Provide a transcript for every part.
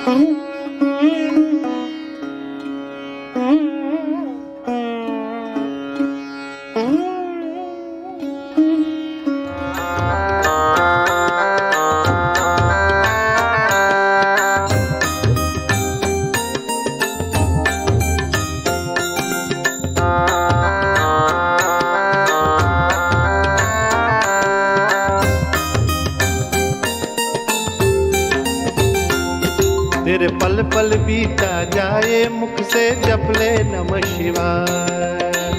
तेरे पल पल बीता जाए मुख से जप ले नमः शिवाय।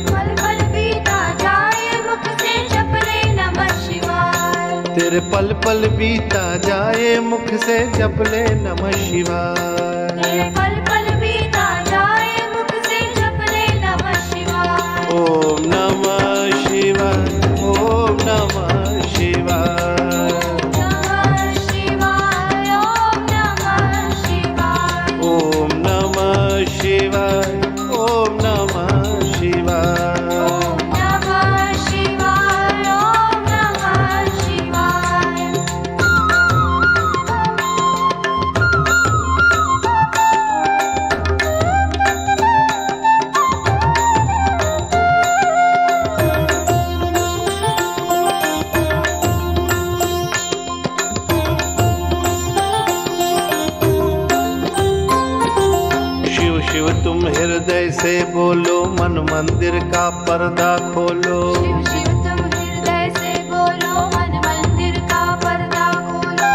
पल पल बीता जाए मुख से जप ले नमः शिवाय। तेरे पल पल बीता जाए मुख से जप ले नमः शिवाय। तेरे पल पल बीता जाए मुख से जप ले नमः शिवाय। ओम नमः शिवाय, ओम नमः शिवाय। ओम नमः शिवाय, ओम नमः शिवाय। ओम नमः शिवाय, ओम नमः शिवाय। शिव शिव तुम हृदय से बोलो, मन मंदिर का पर्दा खोलो। शिव शिव तुम हृदय से बोलो, मन मंदिर का पर्दा खोलो।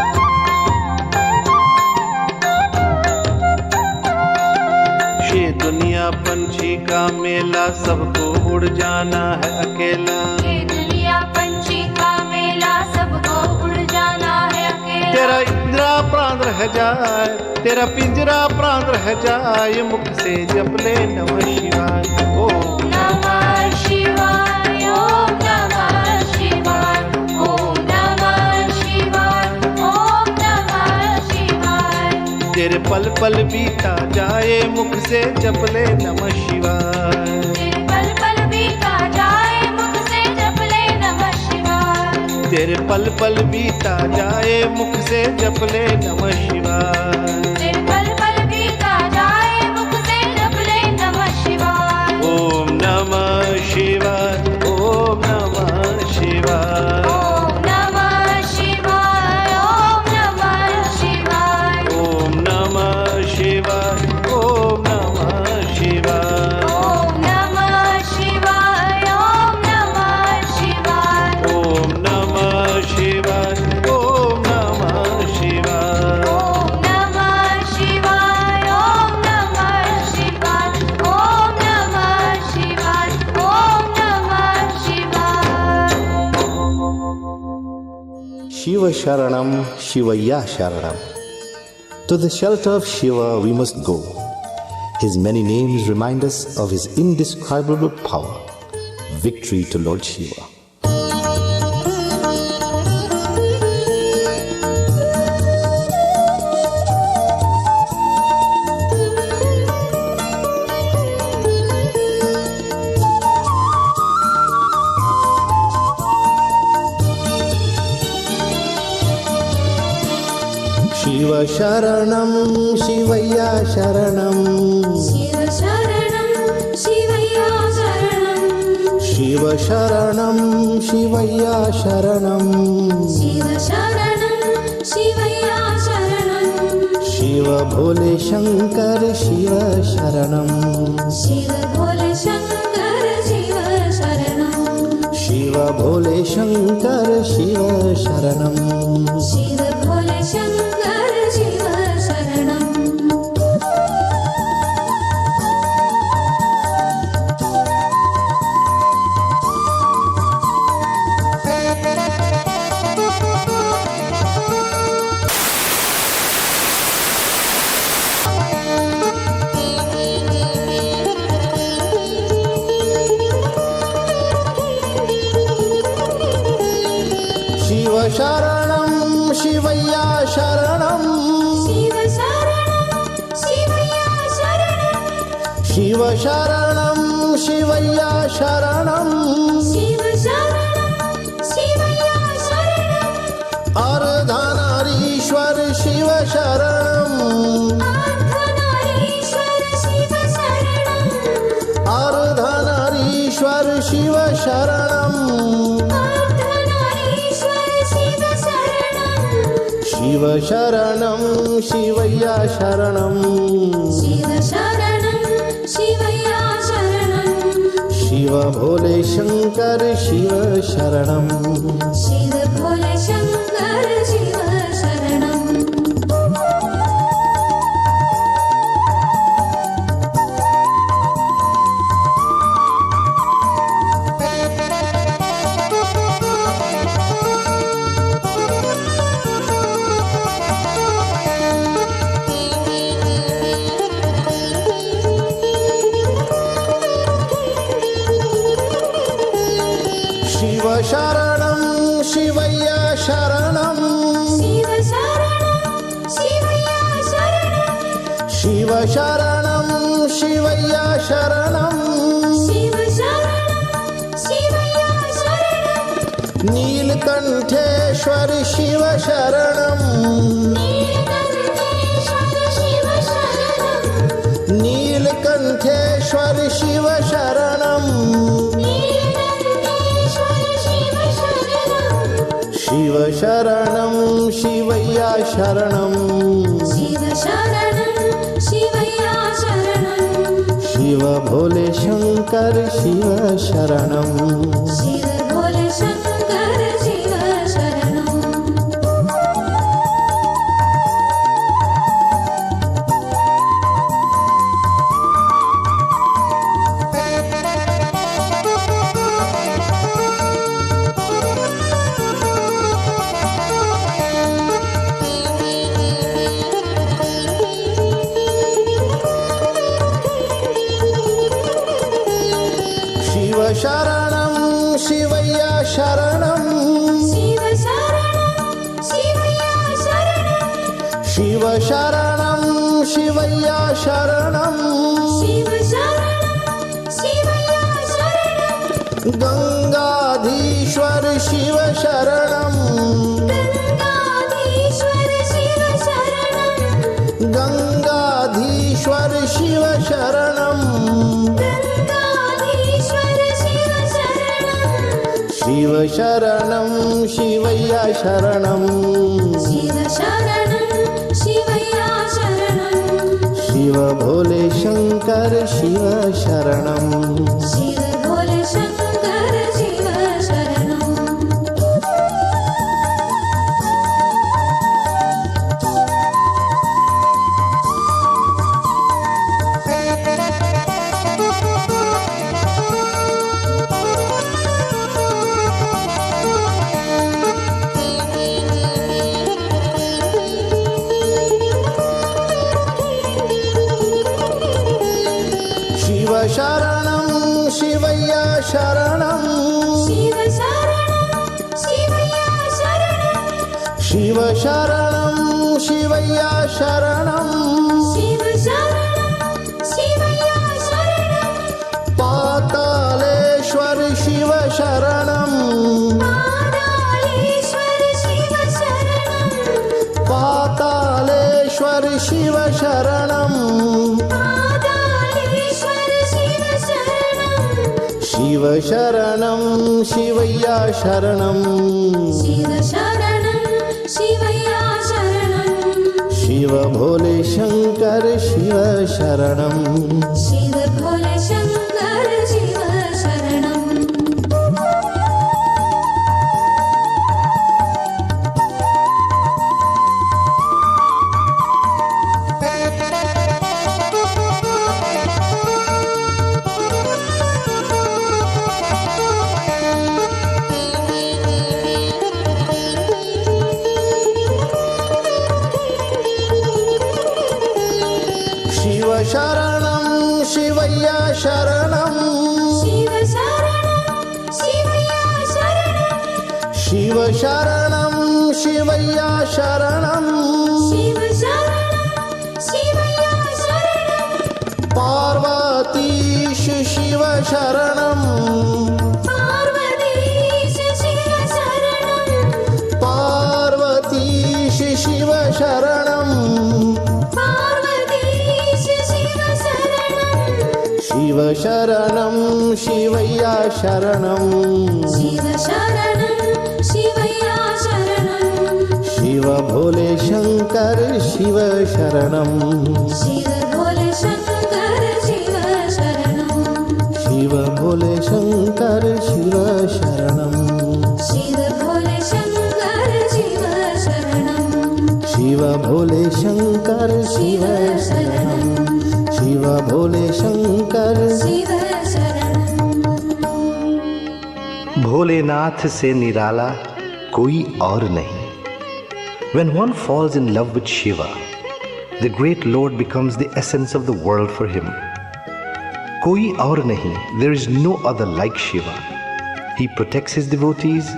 ये दुनिया पंछी का मेला, सबको उड़ जाना है अकेला। ये दुनिया पंछी का मेला, सबको उड़ जाना है अकेला। तेरा इंद्रा प्राण रह जाए, तेरा पिंजरा प्राण रह जाए, मुख से जप ले नमः शिवाय। ओम नमः शिवाय, ओम नमः शिवाय। ओम नमः शिवाय, ओम नमः शिवाय। तेरे पल पल बीता जाए मुख से जप ले नमः शिवाय। तेरे पल पल बीता जाए मुख से जप ले नमः शिवाय। तेरे पल पल बीता जाए मुख से जप ले नमः शिवाय। तेरे पल पल बीता जाए मुख से जप ले नमः शिवाय। ओम नमः शिवाय, ओम नमः शिवाय। ओम नमः शिवाय, ओम नमः शिवाय। ओम नमः शिवाय, ओम नमः शिवाय। ओम नमः शिवाय, ओम नमः शिवाय। ओम नमः शिवाय, ओम नमः शिवाय। ओम नमः शिवाय, ओम नमः शिवाय। ओम नमः शिवाय, ओम नमः शिवाय। Shiva Sharanam, Shivaya Sharanam. To the shelter of Shiva we must go. His many names remind us of his indescribable power. Victory to Lord Shiva. Shiva Sharanam, Shivaya Sharanam. Shiv शरणं शिवया शरणं। Shiva Sharanam, Shivaya Sharanam. Shiv शरणं शिवया शरणं। Shiva Bhole Shankar, Shiva Sharanam. Shiv Bhole Shankar Shiv शरणं। Shiva Bhole Shankar, Shiva Sharanam. Shiv Bhole Shankar Shiv शरणं। Shiva Sharanam, Shivaya Sharanam. Shiv शरणं शिवया शरणं। Shiva Sharanam, Shivaya Sharanam. Shiv शरणं शिवया शरणं। Ardhanarishwar Shiva Sharanam. शरणं अर्धनारीश्वर शिव शरणं शिव शरणं शिवय्या शरणं शिव शरणं शिवया शरणं शिव भोले शंकर शिव शरणं शिव भोले शंकर शिव शरणं शिव शरणं शिवय्या शरणं शिव शरणं शिवया शरणं शिव शरणं शिवय्या शरणं शिव शरणं शिवया शरणं नीलकंठेश्वर शिव शरणं नीलकंठेश्वर शिव शरणं नीलकंठेश्वर शिव शरणं नीलकंठेश्वर शिव शरणं शिव शरणं शिवय्या शरणं शिव शरणं शिवया शरणं शिव भोले शंकर शिव शरणं शिव भोले शंकर शिव शरणं शिव शरणं शिवय्या शरणं शिव शरणं शिवया शरणं शिव शरणं शिवय्या शरणं शिव शरणं शिवया शरणं गंगाधीश्वर शिव शरणं गंगाधीश्वर शिव शरणं गंगाधीश्वर शिव शरणं गंगाधीश्वर शिव शरणं शिव शरणं शिवय्या शरणं शिव शरणं शिवया शरणं शिव भोले शंकर शिव शरणं शिव भोले शंकर शिव शरणं शिव शरणं शिवय्या शरणं शिव शरणं शिवया शरणं शिव शरणं शिवय्या शरणं शिव शरणं शिवया शरणं पातालेश्वर शिव शरणं पातालेश्वर शिव शरणं पातालेश्वर शिव शरणं पातालेश्वर शिव शरणं शिव शरणं शिवय्या शरणं शिव शरणं शिवया शरणं शिव भोले शंकर शिव शरणं शिव भोले शंकर शिव शरणं शिव शरणं शिवय्या शरणं शिव शरणं शिवया शरणं शिव शरणं शिवय्या शरणं शिव शरणं शिवया शरणं पार्वतीश शिव शरणं पार्वतीश शिव शरणं पार्वतीश शिव शरणं पार्वतीश शिव शरणं शिव शरणं शिवय्या शरणं शिव शरणं शिवय्या शरणं शिव भोले शंकर शिव शरणं शिव भोले शंकर शिव शरणं शिव भोले शंकर शिव शरणं शिव भोले शंकर शिव शरणं शिव भोले शंकर शिव शरणं शिव भोले शंकर शिव शरणं भोलेनाथ से निराला कोई और नहीं. When one falls in love with Shiva, the great Lord becomes the essence of the world for him. Koi aur nahi, there is no other like Shiva. He protects his devotees,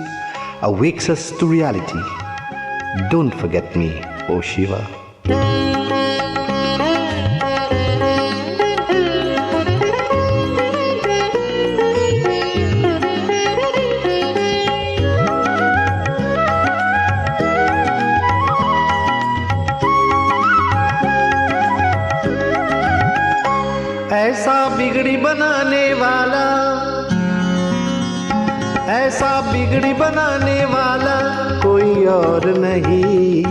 awakes us to reality. Don't forget me, O Shiva. ऐसा बिगड़ी बनाने वाला, ऐसा बिगड़ी बनाने वाला कोई और नहीं.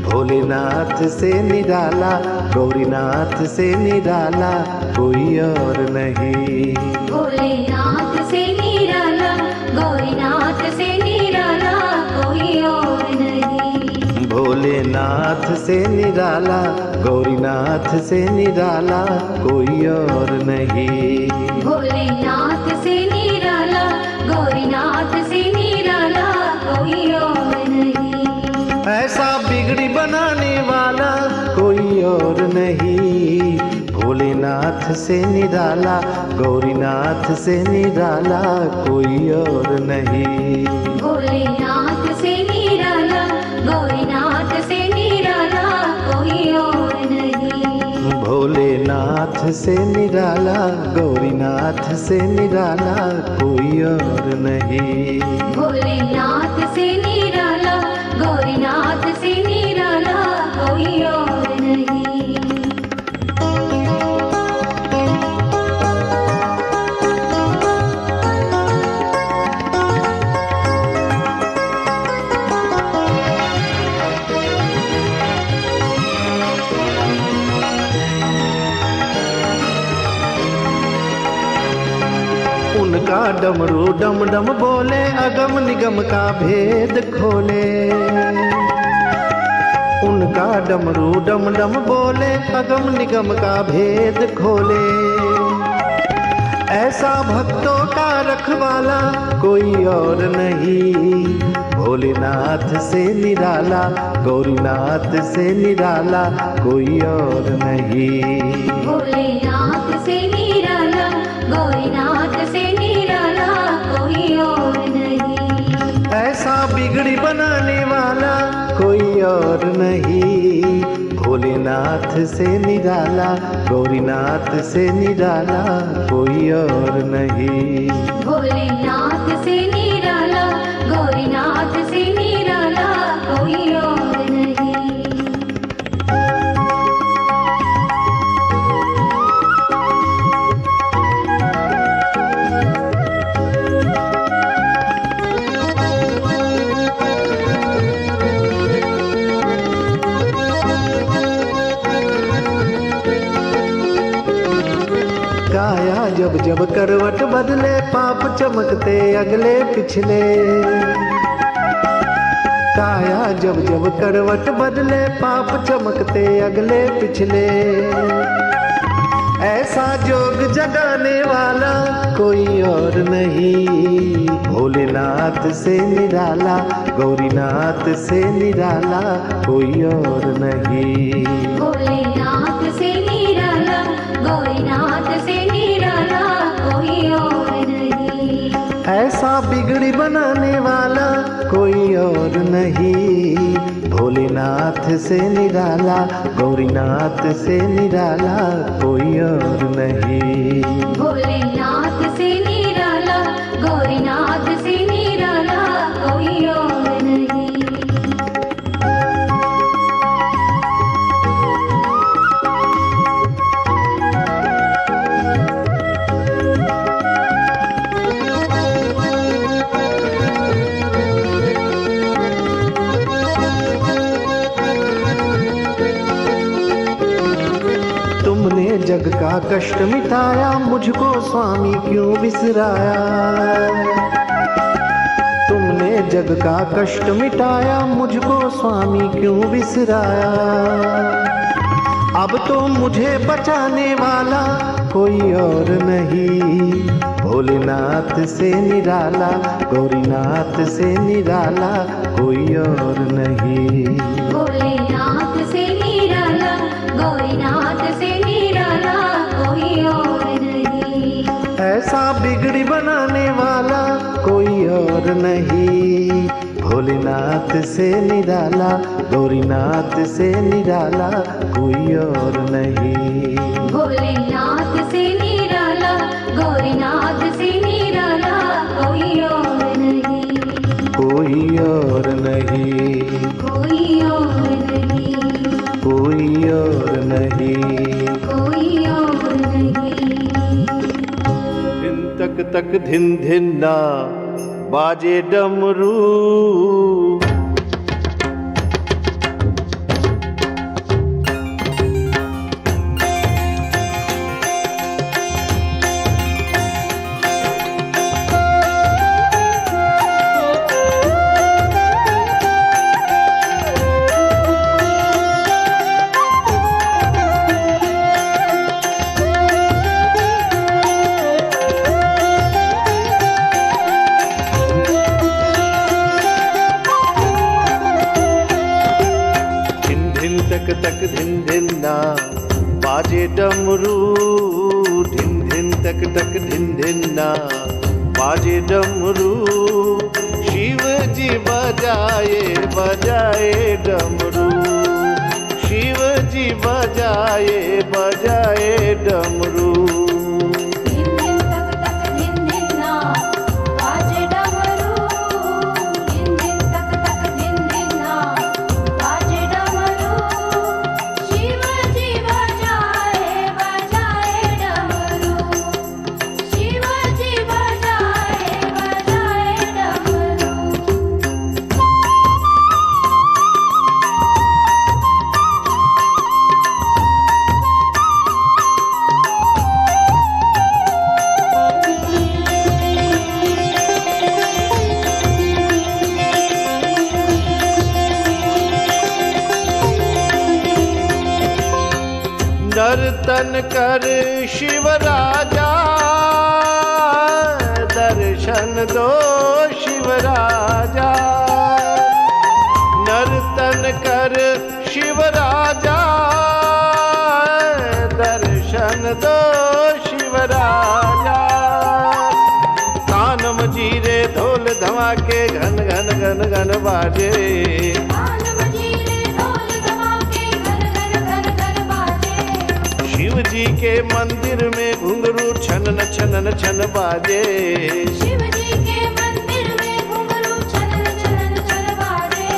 भोलेनाथ से निराला, गौरीनाथ से निराला कोई और नहीं. भोलेनाथ से निराला गौरीनाथ से निराला कोई और नहीं. भोलेनाथ से निराला, गौरीनाथ से निराला कोई और नहीं. भोलेनाथ से निराला गौरीनाथ से निराला कोई और नहीं. ऐसा बिगड़ी बनाने वाला कोई और नहीं. भोलेनाथ से निराला, गौरीनाथ से निराला कोई और नहीं. भोलेनाथ से निराला गौरीनाथ से निराला कोई और नहीं. भोलेनाथ से निराला, गौरीनाथ से निराला कोई और नहीं. भोलेनाथ से निराला गौरीनाथ से निराला कोई और नहीं. उनका डमरू डम डम बोले, अगम निगम का भेद खोले. उनका डमरू डम डम बोले, अगम निगम का भेद खोले. ऐसा भक्तों का रखवाला कोई और नहीं. भोलेनाथ से निराला, गौरीनाथ से निराला कोई और नहीं. भोलेनाथ से निराला गौरीनाथ से निराला कोई और नहीं. ऐसा बिगड़ी बनाने वाला कोई और नहीं. भोलेनाथ से निराला, गौरीनाथ से निराला कोई और नहीं. भोलेनाथ से निराला गौरीनाथ से निराला कोई और नहीं. काया जब जब करवट बदले, पाप चमकते अगले पिछले. काया जब जब करवट बदले, पाप चमकते अगले पिछले. ऐसा जोग जगाने वाला कोई और नहीं. भोलेनाथ से निराला, गौरीनाथ से निराला कोई और नहीं. भोलेनाथ से निराला गौरीनाथ से निराला कोई और नहीं. ऐसा बिगड़ी बनाने वाला कोई और नहीं. भोलेनाथ से निराला, गौरीनाथ से निराला कोई और नहीं. भोलेनाथ से निराला गौरीनाथ से निराला कोई और नहीं. जग का कष्ट मिटाया, मुझको स्वामी क्यों बिसराया। तुमने जग का कष्ट मिटाया, मुझको स्वामी क्यों बिसराया। अब तो मुझे बचाने वाला कोई और नहीं, भोलेनाथ से निराला, गौरीनाथ से निराला कोई और नहीं। भोलेनाथ से निराला, गौरीनाथ से निराला कोई और नहीं। ऐसा बिगड़ी बनाने वाला कोई और नहीं, भोलेनाथ से निराला, गौरीनाथ से निराला कोई और नहीं। भोलेनाथ से निराला, गौरीनाथ से निराला कोई और नहीं। कोई और नहीं, कोई और नहीं, कोई और नहीं, कोई और नहीं। दिन तक धिन धिन ना बाजे डमरू। तक धिन धिन ना बाजे डमरू, धिन धिन तक धिन धिन ना बाजे डमरू। शिव जी बजाए बजाए डमरू, शिव जी बजाए बजाए डमरू। नर्तन कर शिव राजा, दर्शन दो शिव राजा। नर्तन कर शिव राजा, दर्शन दो शिव राजा। कान मजीरे ढोल धमाके घन घन घन घन बाजे। शिव जी के मंदिर में घुंघरू छनन छनन छन बाजे। शिव जी के मंदिर में घुंघरू छनन छनन छन बाजे।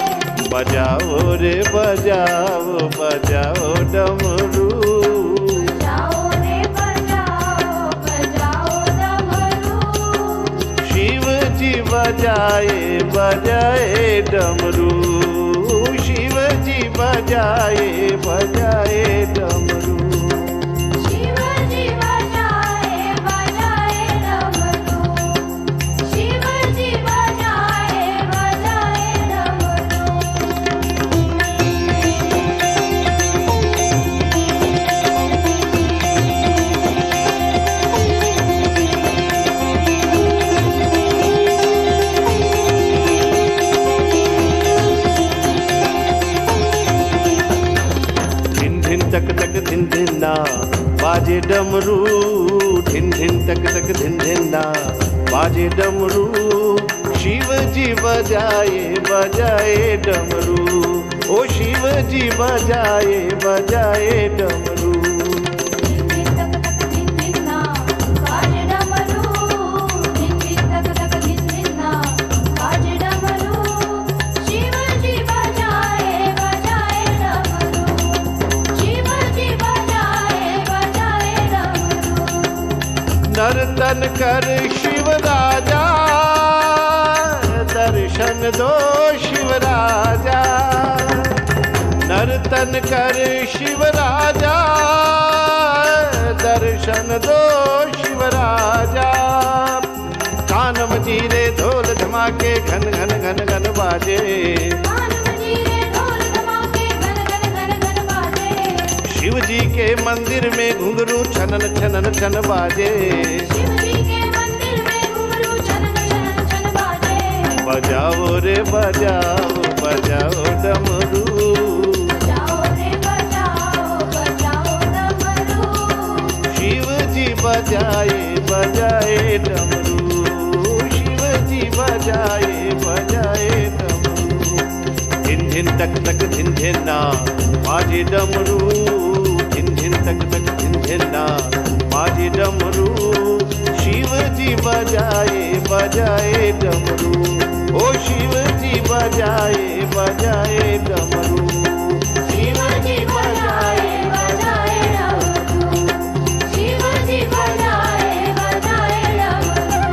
बजाओ रे बजाओ बजाओ डमरू, बजाओ रे बजाओ बजाओ डमरू। शिव जी बजाए बजाए डमरू, शिव जी बजाए बजाए डमरू। धिन धिन ना बाजे डमरू, धिन धिन तक धिन धिन ना बाजे डमरू। शिव जी बजाए बजाए डमरू, ओ शिव जी बजाए बजाए डमरू। नर्तन कर शिव राजा, दर्शन दो शिव राजा। नर्तन कीर्तन कर शिव राजा, दर्शन दो शिव राजा। कान मजीरे ढोल धमाके घन घन घन घन बाजे, शिव जी के मंदिर में घुंघरू छनन छनन छन बाजे। बजाओ रे बजाओ बजाओ डमरू, शिव जी बजाए बजाए डमरू, शिव जी बजाए बजाए डमरू। धिन धिन तक तक धिन धिन ना बाजे डमरू, धिन धिन तक तक धिन धिन ना बाजे डमरू। शिव जी बजाए बजाए डमरू, ओ शिव जी बजाए बजाए डमरू, शिव जी बजाए बजाए डमरू, शिव जी बजाए बजाए डमरू,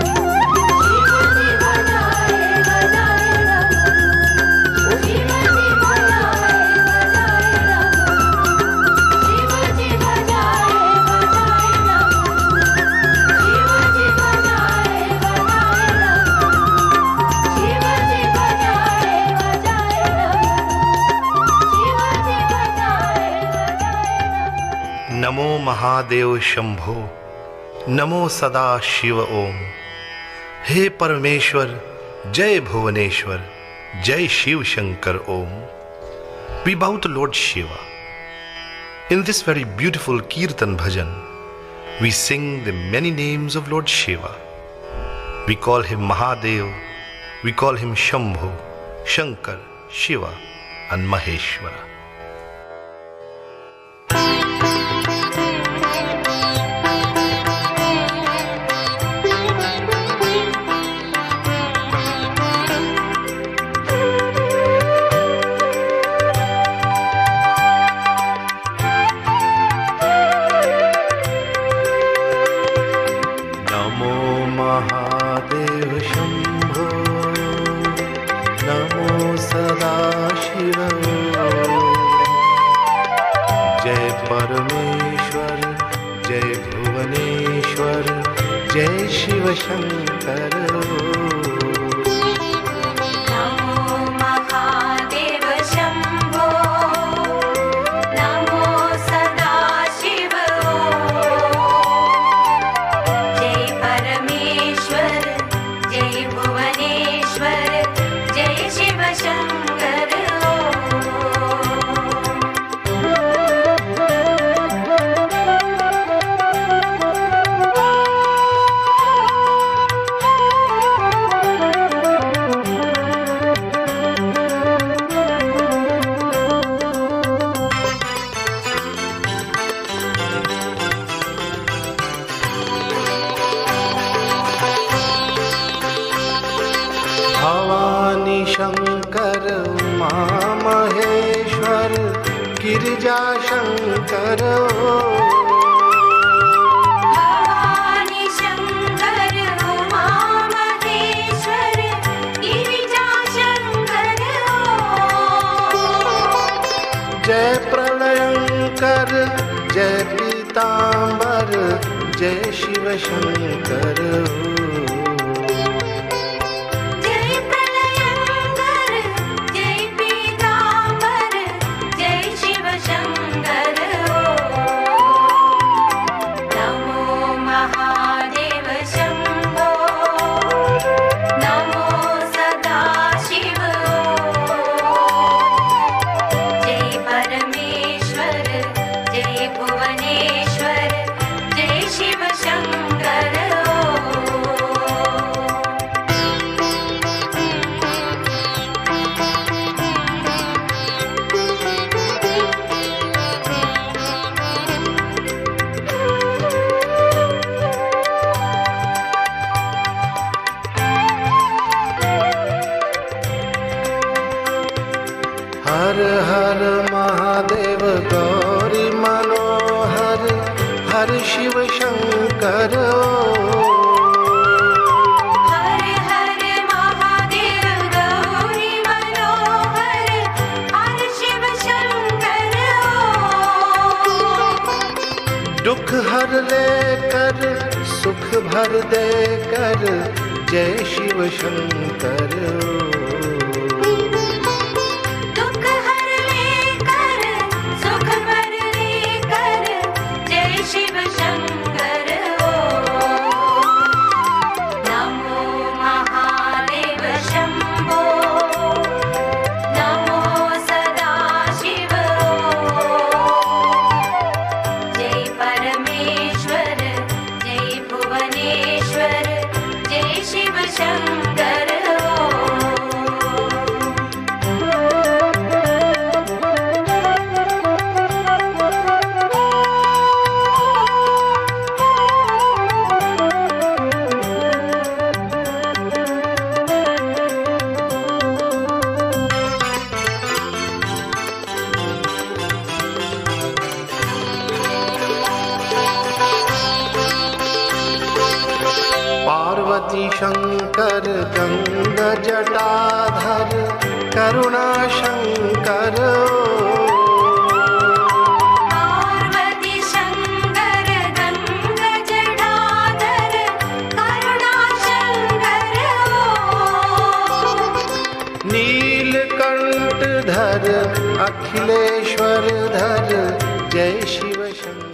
शिव जी बजाए बजाए डमरू, शिव जी बजाए बजाए डमरू, शिव जी बजाए बजाए डमरू, शिव जी बजाए बजाए डमरू, शिव जी बजाए बजाए डमरू, शिव जी बजाए बजाए डमरू। नमो महादेव शंभो, नमो सदा शिव ओम। हे परमेश्वर, जय भुवनेश्वर, जय शिव शंकर ओम। We bow to Lord Shiva. In this very beautiful Kirtan bhajan, we sing the many names of Lord Shiva. We call him Mahadev, we call him Shambhu, Shankar, Shiva and Maheshwara. नमो महादेव शंभो, नमो सदा शिव, जय परमेश्वर, जय भुवनेश्वर, जय शिव शंकर। नमो महादेव शंभो, नमो सदा शिव, जय परमेश्वर, जय भुवनेश्वर, जय शिव शंकर। भवानी शंकर उमा महेश्वर, गिरिजा शंकर। भवानी शंकर उमा महेश्वर, गिरिजा शंकर। जय प्रलयंकर, जय पीतांबर, जय शिव शंकर। जय प्रलयंकर, जय पीतांबर, जय शिव शंकर। नमो महादेव शंभो, नमो सदा शिव, जय परमेश्वर, जय भुवनेश्वर, जय शिव शंकर। हर हर महादेव गौरी मनोहर, हर शिव शंकर। हर हर महादेव गौरी मनोहर, हर शिव शंकर। दुख हर ले कर सुख भर दे कर जय शिव शंकर दुख हर लेकर सुख भर लेकर जय शिव शंकर नमो महादेव शंभो नमो सदा शिव जय परमेश्वर जय भुवनेश्वर जय शिव शंकर पार्वती शंकर गंगा जटाधर करुणा शंकर पार्वती शंकर गंगा जटाधर करुणा शंकर नीलकंठ धर अखिलेश्वर धर जय शिव शंकर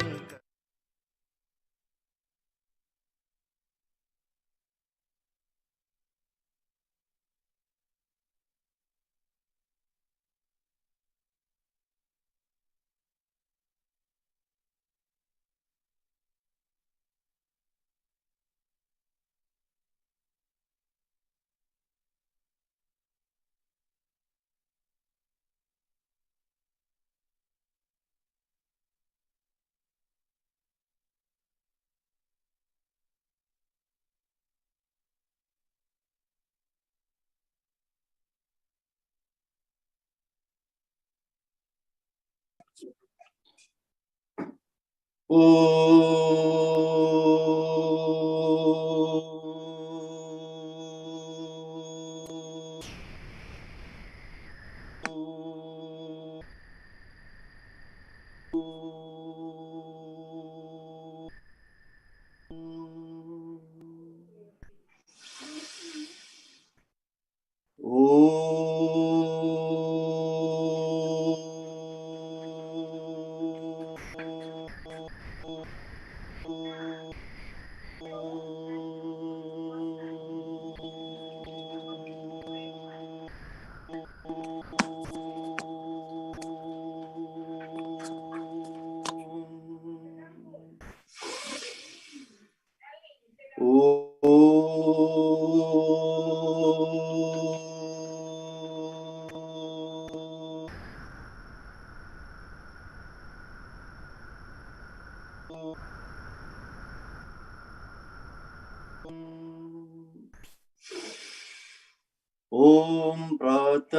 ॐ प्रातस्मरामि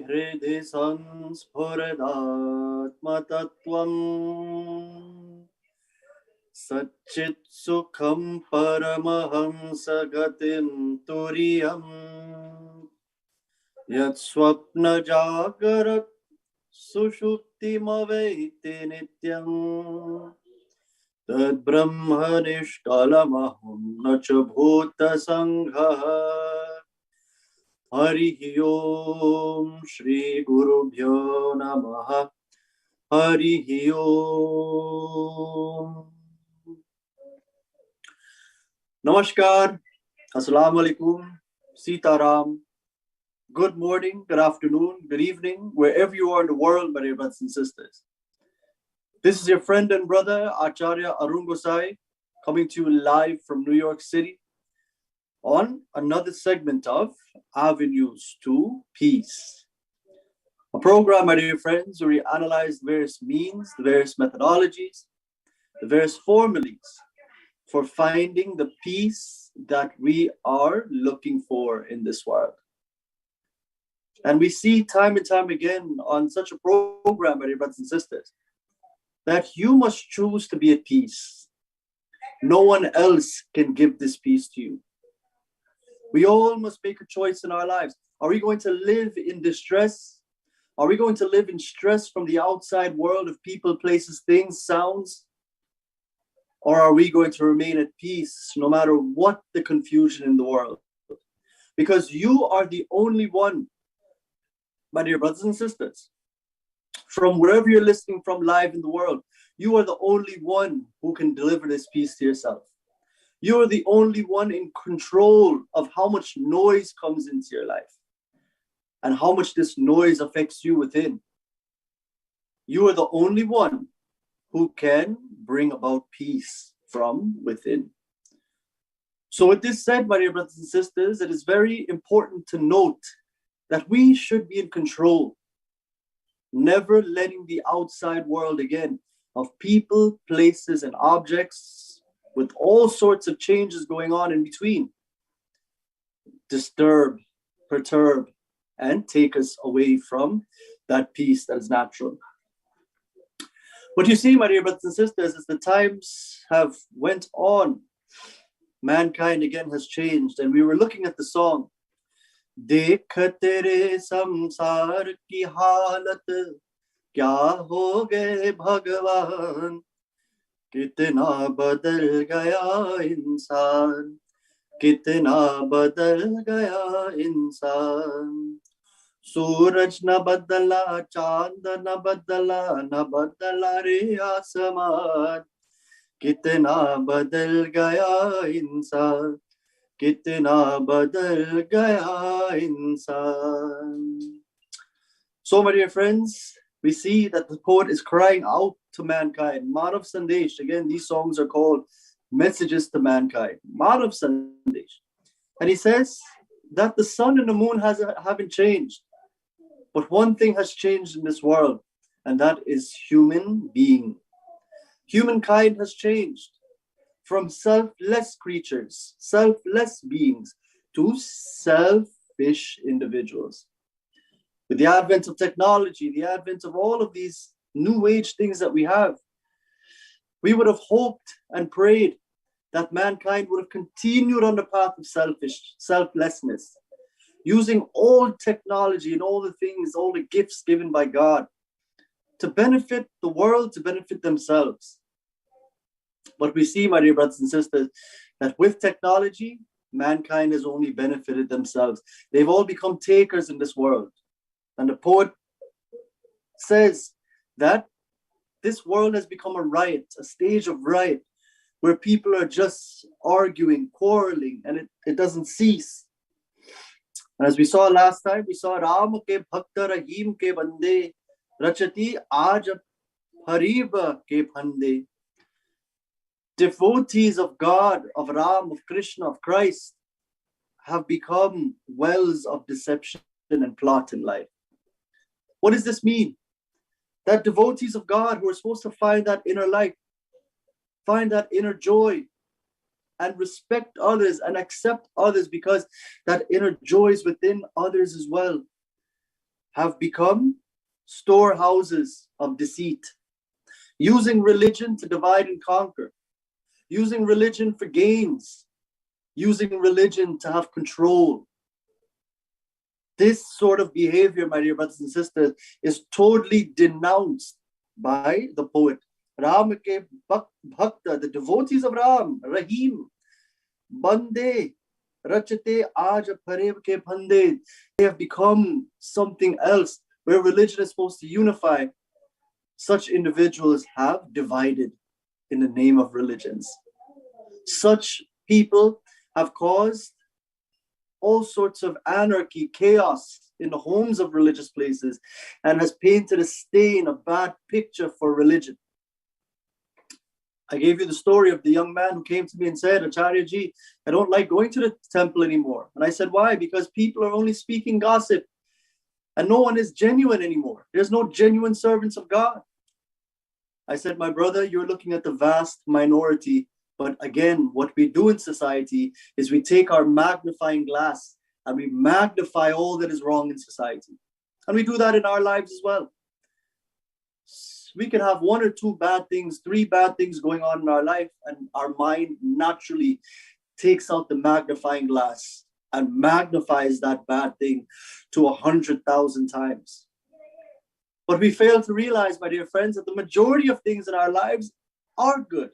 हृदि संस्फुरदात्मतत्त्वम् सच्चित्सुखं परमहंसगतिं तुर्यम् यत्स्वप्नजागरत् सुषुप्तिमवैति नित्यम् तद्ब्रह्मनिष्कलमहं न च भूतसङ्घः हरिः ओम श्री गुरुभ्यो नमः हरिः ओम नमस्कार अस्सलाम वालेकुम Sitaram good morning good afternoon good evening wherever you are in the world my dear brothers and sisters. This is your friend and brother Acharya Arun Gossai coming to you live from New York City on another segment of Avenues to Peace. A program, my dear friends, where we analyze the various means, the various methodologies, the various formulas for finding the peace that we are looking for in this world. And we see time and time again on such a program, my dear brothers and sisters, that you must choose to be at peace. No one else can give this peace to you. We all must make a choice in our lives. Are we going to live in distress? Are we going to live in stress from the outside world of people, places, things, sounds? Or are we going to remain at peace no matter what the confusion in the world? Because you are the only one, my dear brothers and sisters, from wherever you're listening from live in the world, you are the only one who can deliver this peace to yourself. You are the only one in control of how much noise comes into your life and how much this noise affects you within. You are the only one who can bring about peace from within. So with this said, my dear brothers and sisters, it is very important to note that we should be in control, never letting the outside world again of people, places, and objects with all sorts of changes going on in between disturb, perturb, and take us away from that peace that is natural. What you see, my dear brothers and sisters, as the times have went on, mankind again has changed. And we were looking at the song, Dekh tere samsar ki halat, kya ho gaye Bhagwan, kitna badal gaya insan, kitna badal gaya insan. सूरज न बदला चांद न बदला रे आसमान कितना बदल गया इंसान कितना बदल गया इंसान. So my dear friends, we see that the poet is crying out to mankind. Manav Sandesh, again these songs are called messages to mankind. Manav Sandesh, and he says that the sun and the moon haven't changed. But one thing has changed in this world, and that is human being. Humankind has changed from selfless creatures, selfless beings, to selfish individuals. With the advent of technology, the advent of all of these new age things that we have, we would have hoped and prayed that mankind would have continued on the path of selflessness, using all technology and all the things, all the gifts given by God to benefit the world, to benefit themselves. But we see, my dear brothers and sisters, that with technology, mankind has only benefited themselves. They've all become takers in this world. And the poet says that this world has become a riot, a stage of riot, where people are just arguing, quarreling, and it doesn't cease. And as we saw last time, we saw Ram ke bhakta Rahim ke bande, rachati aaj harib ke phande. Devotees of God, of Ram, of Krishna, of Christ, have become wells of deception and plot in life. What does this mean? That devotees of God who are supposed to find that inner light, find that inner joy, and respect others and accept others because that inner joy is within others as well, have become storehouses of deceit, using religion to divide and conquer, using religion for gains, using religion to have control. This sort of behavior, my dear brothers and sisters, is totally denounced by the poet. Ram ke bhakta, the devotees of Ram, Rahim, Bande, Rachate aaj pareb ke phande. They have become something else where religion is supposed to unify. Such individuals have divided in the name of religions. Such people have caused all sorts of anarchy, chaos in the homes of religious places, and has painted a stain, a bad picture for religion. I gave you the story of the young man who came to me and said, Acharya ji, I don't like going to the temple anymore. And I said, why? Because people are only speaking gossip and no one is genuine anymore. There's no genuine servants of God. I said, my brother, you're looking at the vast minority. But again, what we do in society is we take our magnifying glass and we magnify all that is wrong in society. And we do that in our lives as well. We can have one or two bad things, three bad things going on in our life, and our mind naturally takes out the magnifying glass and magnifies that bad thing to 100,000 times. But we fail to realize, my dear friends, that the majority of things in our lives are good.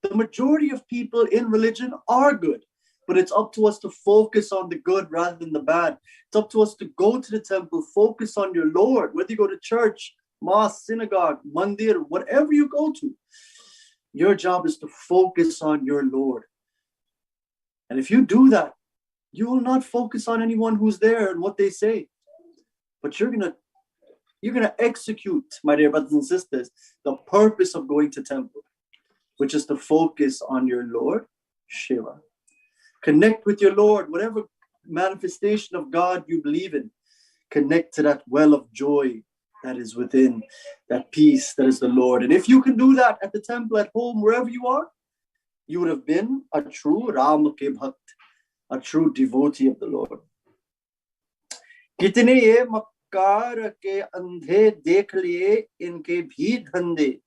The majority of people in religion are good. But it's up to us to focus on the good rather than the bad. It's up to us to go to the temple, focus on your Lord, whether you go to church, mosque, synagogue, mandir, whatever you go to. Your job is to focus on your Lord. And if you do that, you will not focus on anyone who's there and what they say. But you're gonna execute, my dear brothers and sisters, the purpose of going to temple, which is to focus on your Lord, Shiva. Connect with your Lord, whatever manifestation of God you believe in. Connect to that well of joy that is within, that peace that is the Lord. And if you can do that at the temple, at home, wherever you are, you would have been a true Ram ke Bhakt, a true devotee of the Lord. Kitne ye makkar ke andhe dekh liye, inke bhi dhande.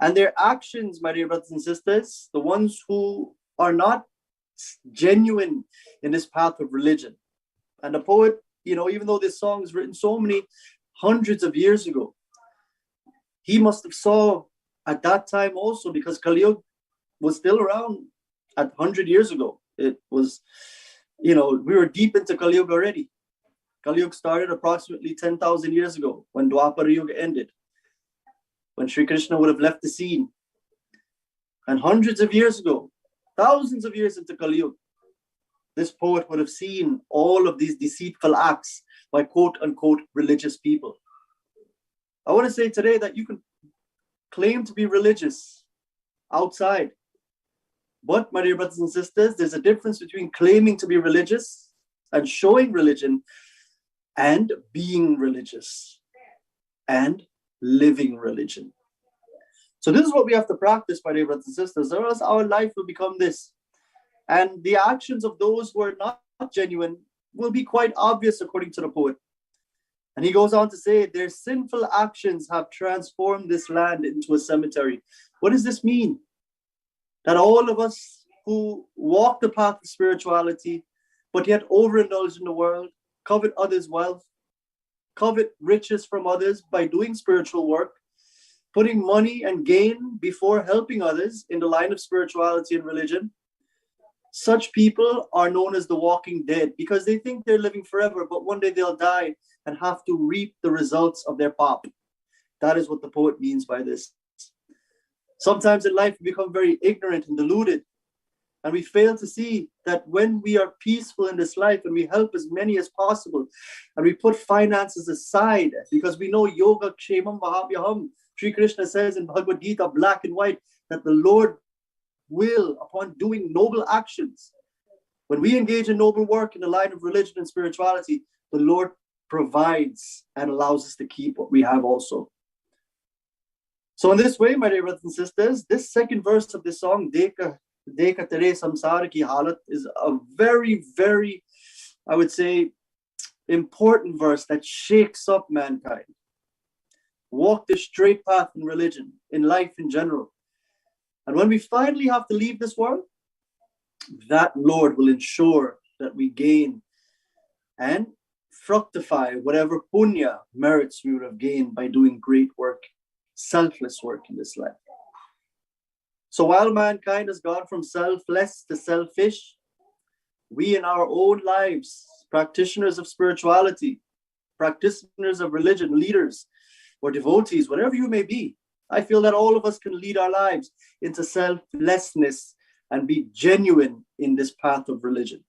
And their actions, my dear brothers and sisters, the ones who are not genuine in this path of religion. And the poet, even though this song is written so many hundreds of years ago, he must have saw at that time also, because Kali Yuga was still around at 100 years ago. It was, we were deep into Kali Yuga already. Kali Yuga started approximately 10,000 years ago when Dwapara Yuga ended, when Sri Krishna would have left the scene. And hundreds of years ago, thousands of years into Kali Yuga, this poet would have seen all of these deceitful acts by quote-unquote religious people. I want to say today that you can claim to be religious outside. But, my dear brothers and sisters, there's a difference between claiming to be religious and showing religion and being religious and living religion. So this is what we have to practice, my dear brothers and sisters, or else our life will become this. And the actions of those who are not genuine will be quite obvious, according to the poet. And he goes on to say, their sinful actions have transformed this land into a cemetery. What does this mean? That all of us who walk the path of spirituality, but yet overindulge in the world, covet others' wealth, covet riches from others by doing spiritual work, putting money and gain before helping others in the line of spirituality and religion, such people are known as the walking dead because they think they're living forever, but one day they'll die and have to reap the results of their pap. That is what the poet means by this. Sometimes in life we become very ignorant and deluded, and we fail to see that when we are peaceful in this life and we help as many as possible, and we put finances aside because we know yoga kshemam mahamyaham, Sri Krishna says in Bhagavad Gita, black and white, that the Lord will, upon doing noble actions, when we engage in noble work in the line of religion and spirituality, the Lord provides and allows us to keep what we have also. So in this way, my dear brothers and sisters, this second verse of this song, Dekha Tere Samsar Ki Halat, is a very, very, I would say, important verse that shakes up mankind. Walk the straight path in religion, in life in general. And when we finally have to leave this world, that Lord will ensure that we gain and fructify whatever punya merits we would have gained by doing great work, selfless work in this life. So while mankind has gone from selfless to selfish, we in our own lives, practitioners of spirituality, practitioners of religion, leaders or devotees, whatever you may be, I feel that all of us can lead our lives into selflessness and be genuine in this path of religion.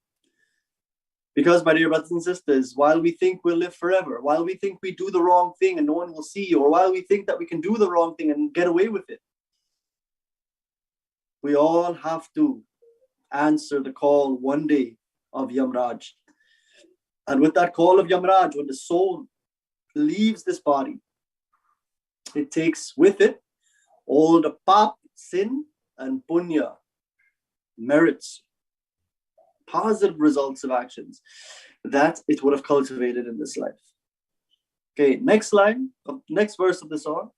Because, my dear brothers and sisters, while we think we'll live forever, while we think we do the wrong thing and no one will see you, or while we think that we can do the wrong thing and get away with it, we all have to answer the call one day of Yamraj. And with that call of Yamraj, when the soul leaves this body, it takes with it all the pap, sin, and punya, merits, positive results of actions that it would have cultivated in this life. Okay, next line, next verse of the song.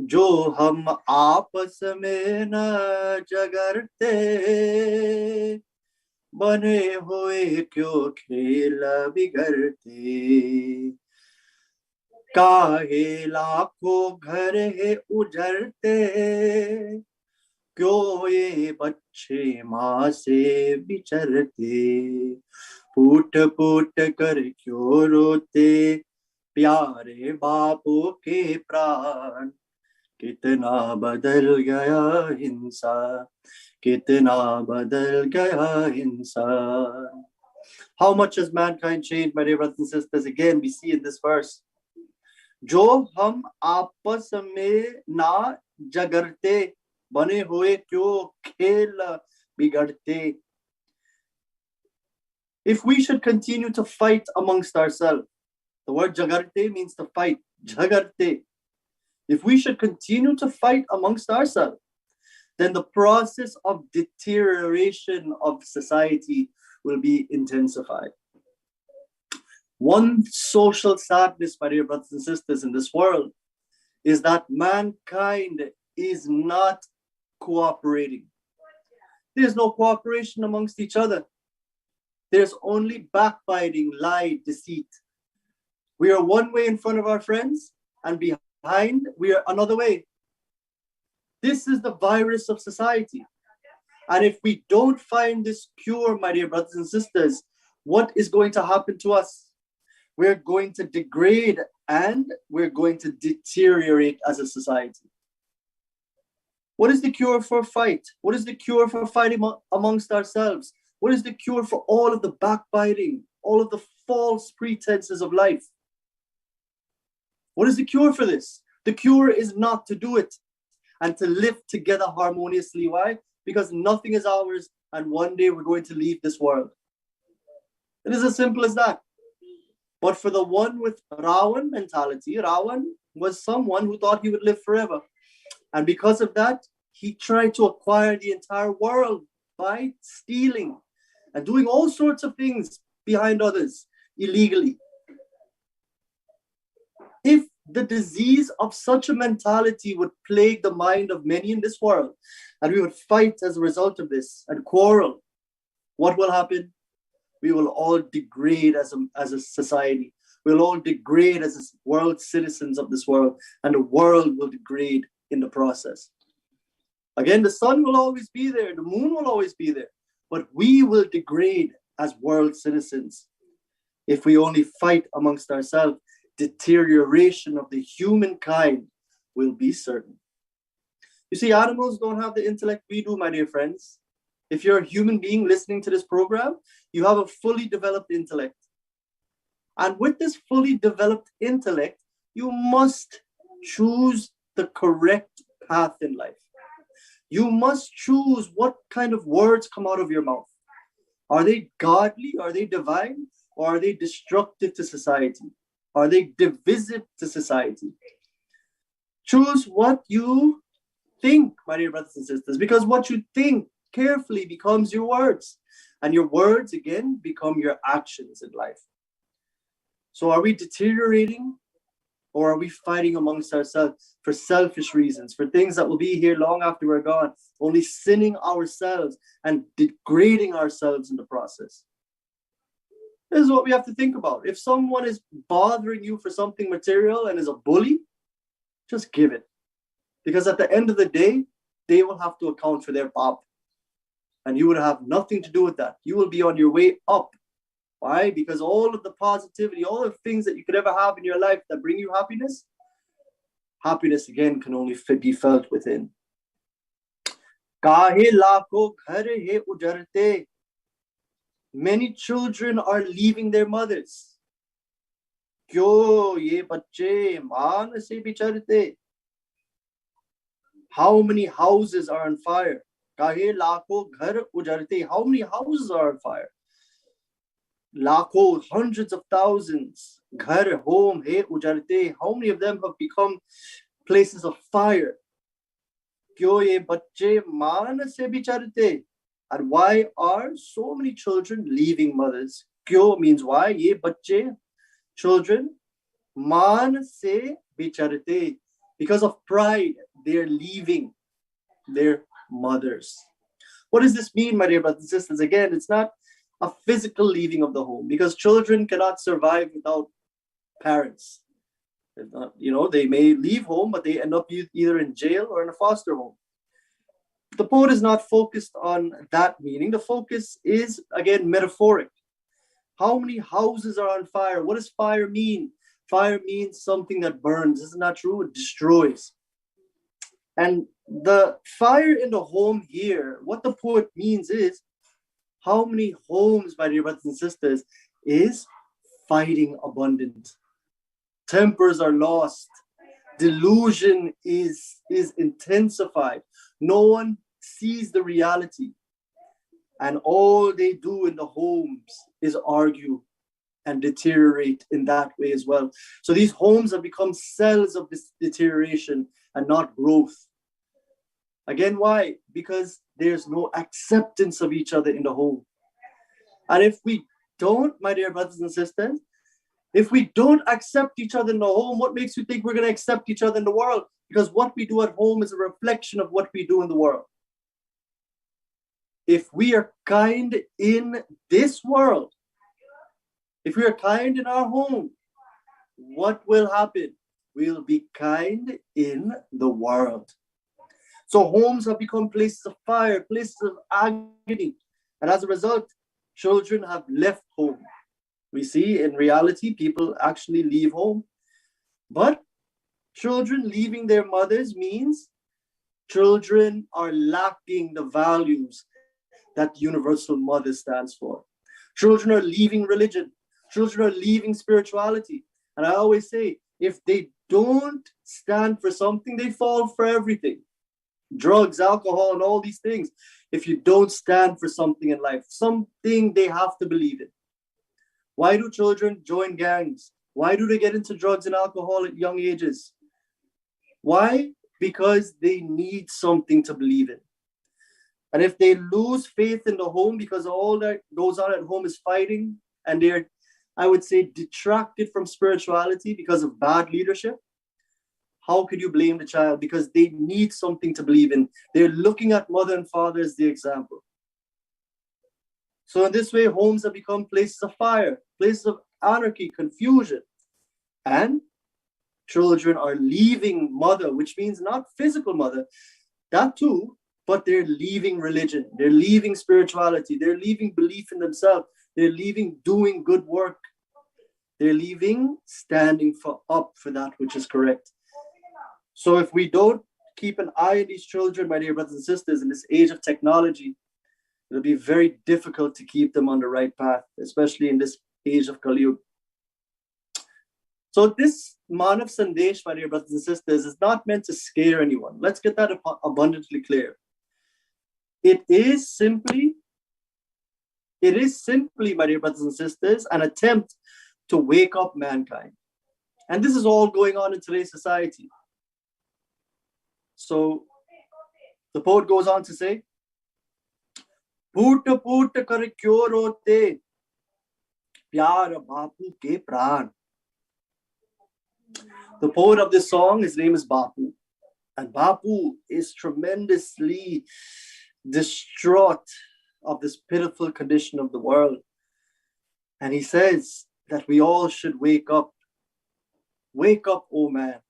Jo hum aapas mein na jagarte, bane hoye kyo khela bigarte. काहे लाखों घर है उजड़ते, क्यों ये बच्चे माँ से बिछड़ते, फूट फूट कर क्यों रोते प्यारे बापों के प्राण, कितना बदल गया इंसान, कितना बदल गया इंसान. How much has mankind changed, my dear brothers and sisters? Again, we see in this verse. जो हम आपस में ना जगरते, बने हुए क्यों खेल बिगड़ते. If we should continue to fight amongst ourselves, the word jagarte means to fight, jagarte. If we should continue to fight amongst ourselves, then the process of deterioration of society will be intensified. One social sadness, my dear brothers and sisters, in this world is that mankind is not cooperating. There's no cooperation amongst each other. There's only backbiting, lie, deceit. We are one way in front of our friends, and behind we are another way. This is the virus of society. And if we don't find this cure, my dear brothers and sisters, what is going to happen to us? We're going to degrade and we're going to deteriorate as a society. What is the cure for fight? What is the cure for fighting amongst ourselves? What is the cure for all of the backbiting, all of the false pretenses of life? What is the cure for this? The cure is not to do it and to live together harmoniously. Why? Because nothing is ours and one day we're going to leave this world. It is as simple as that. But for the one with Ravan mentality, Ravan was someone who thought he would live forever. And because of that, he tried to acquire the entire world by stealing and doing all sorts of things behind others illegally. If the disease of such a mentality would plague the mind of many in this world, and we would fight as a result of this and quarrel, what will happen? We will all degrade as a society. We'll all degrade as world citizens of this world, and the world will degrade in the process. Again, the sun will always be there, the moon will always be there, but we will degrade as world citizens. If we only fight amongst ourselves, deterioration of the humankind will be certain. You see, animals don't have the intellect we do, my dear friends. If you're a human being listening to this program, you have a fully developed intellect. And with this fully developed intellect, you must choose the correct path in life. You must choose what kind of words come out of your mouth. Are they godly? Are they divine? Or are they destructive to society? Are they divisive to society? Choose what you think, my dear brothers and sisters, because what you think carefully becomes your words. And your words, again, become your actions in life. So are we deteriorating, or are we fighting amongst ourselves for selfish reasons, for things that will be here long after we're gone, only sinning ourselves and degrading ourselves in the process? This is what we have to think about. If someone is bothering you for something material and is a bully, just give it. Because at the end of the day, they will have to account for their pop. And you would have nothing to do with that. You will be on your way up. Why? Because all of the positivity, all the things that you could ever have in your life that bring you happiness, happiness again can only be felt within. Kahe lakho ghar hai ujarte. Many children are leaving their mothers. Kyo ye bacche maan se bicharte. How many houses are on fire? Kahe lakho ghar ujarte. How many houses are on fire? Lakho, hundreds of thousands. Ghar, home, hai ujarte. How many of them have become places of fire? Kyo ye bacche maan se bicharte. And why are so many children leaving mothers? Kyo means why. Ye bacche, children, maan se bicharte. Because of pride, they're leaving their mothers. What does this mean, my dear brothers and sisters? Again, it's not a physical leaving of the home, because children cannot survive without parents. If not, they may leave home, but they end up either in jail or in a foster home. The poet is not focused on that meaning. The focus is, again, metaphoric. How many houses are on fire? What does fire mean? Fire means something that burns. Isn't that true? It destroys. And the fire in the home here, what the poet means is, how many homes, my dear brothers and sisters, is fighting abundant. Tempers are lost. Delusion is intensified. No one sees the reality. And all they do in the homes is argue and deteriorate in that way as well. So these homes have become cells of this deterioration and not growth. Again, why? Because there's no acceptance of each other in the home. And if we don't, my dear brothers and sisters, if we don't accept each other in the home, what makes you think we're going to accept each other in the world? Because what we do at home is a reflection of what we do in the world. If we are kind in this world, if we are kind in our home, what will happen? We'll be kind in the world. So homes have become places of fire, places of agony. And as a result, children have left home. We see in reality, people actually leave home. But children leaving their mothers means children are lacking the values that universal mother stands for. Children are leaving religion. Children are leaving spirituality. And I always say, if they don't stand for something, they fall for everything. Drugs, alcohol, and all these things. If you don't stand for something in life, something they have to believe in. Why do children join gangs? Why do they get into drugs and alcohol at young ages? Why? Because they need something to believe in. And if they lose faith in the home because all that goes on at home is fighting, and they're, I would say, detracted from spirituality because of bad leadership, how could you blame the child? Because they need something to believe in. They're looking at mother and father as the example. So in this way, homes have become places of fire, places of anarchy, confusion. And children are leaving mother, which means not physical mother, that too, but they're leaving religion. They're leaving spirituality. They're leaving belief in themselves. They're leaving doing good work. They're leaving standing up for that which is correct. So if we don't keep an eye on these children, my dear brothers and sisters, in this age of technology, it'll be very difficult to keep them on the right path, especially in this age of Kali Yuga. So this Manav Sandesh, my dear brothers and sisters, is not meant to scare anyone. Let's get that abundantly clear. It is simply, my dear brothers and sisters, an attempt to wake up mankind. And this is all going on in today's society. So the poet goes on to say, "Poot poot kar kyo rote, pyar bapu ke pran." The poet of this song, his name is Bapu. And Bapu is tremendously distraught of this pitiful condition of the world. And he says that we all should wake up. Wake up, oh man.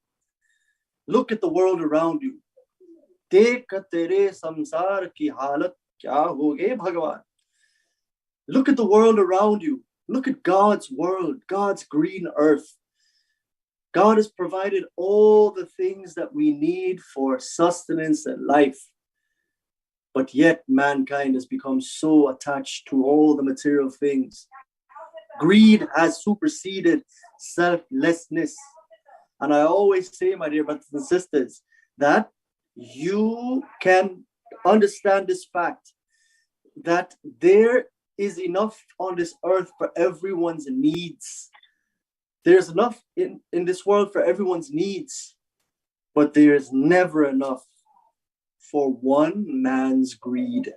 Look at the world around you. Dekh tere samsar ki halat kya hoge Bhagavan. Look at the world around you. Look at God's world, God's green earth. God has provided all the things that we need for sustenance and life. But yet mankind has become so attached to all the material things. Greed has superseded selflessness. And I always say, my dear brothers and sisters, that you can understand this fact, that there is enough on this earth for everyone's needs. There's enough in this world for everyone's needs, but there is never enough for one man's greed.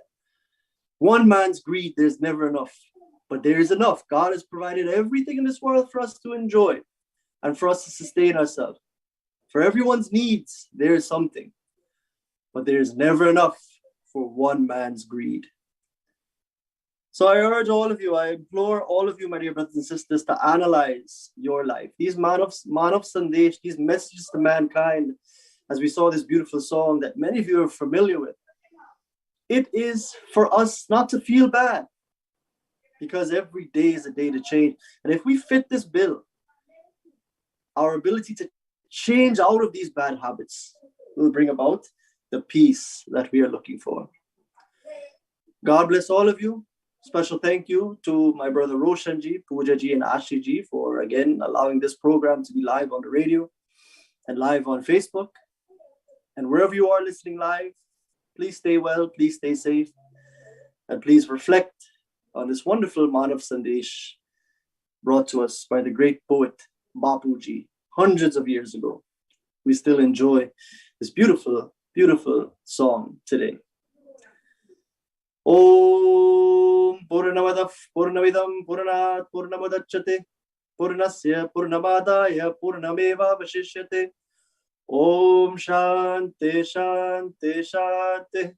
One man's greed, there's never enough, but there is enough. God has provided everything in this world for us to enjoy and for us to sustain ourselves. For everyone's needs, there is something, but there is never enough for one man's greed. So I urge all of you, I implore all of you, my dear brothers and sisters, to analyze your life. These Manav Sandesh, these messages to mankind, as we saw this beautiful song that many of you are familiar with, it is for us not to feel bad, because every day is a day to change. And if we fit this bill, our ability to change out of these bad habits will bring about the peace that we are looking for. God bless all of you. Special thank you to my brother Roshan ji, Pooja ji, and Ashi ji for again allowing this program to be live on the radio and live on Facebook. And wherever you are listening live, please stay well, please stay safe, and please reflect on this wonderful Manav Sandesh brought to us by the great poet Bapu ji hundreds of years ago. We still enjoy this beautiful, beautiful song today. Om Purnamadav Purnamidam Purnat Purnamudachyate Purnasya Purnamadaya Purnameva Vashishyate. Om Shanti Shanti Shanti.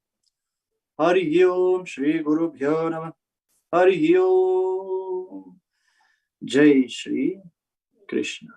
Hari Om Shri Guru Bhyo Namah. Hari Om. Jai Shri Krishna.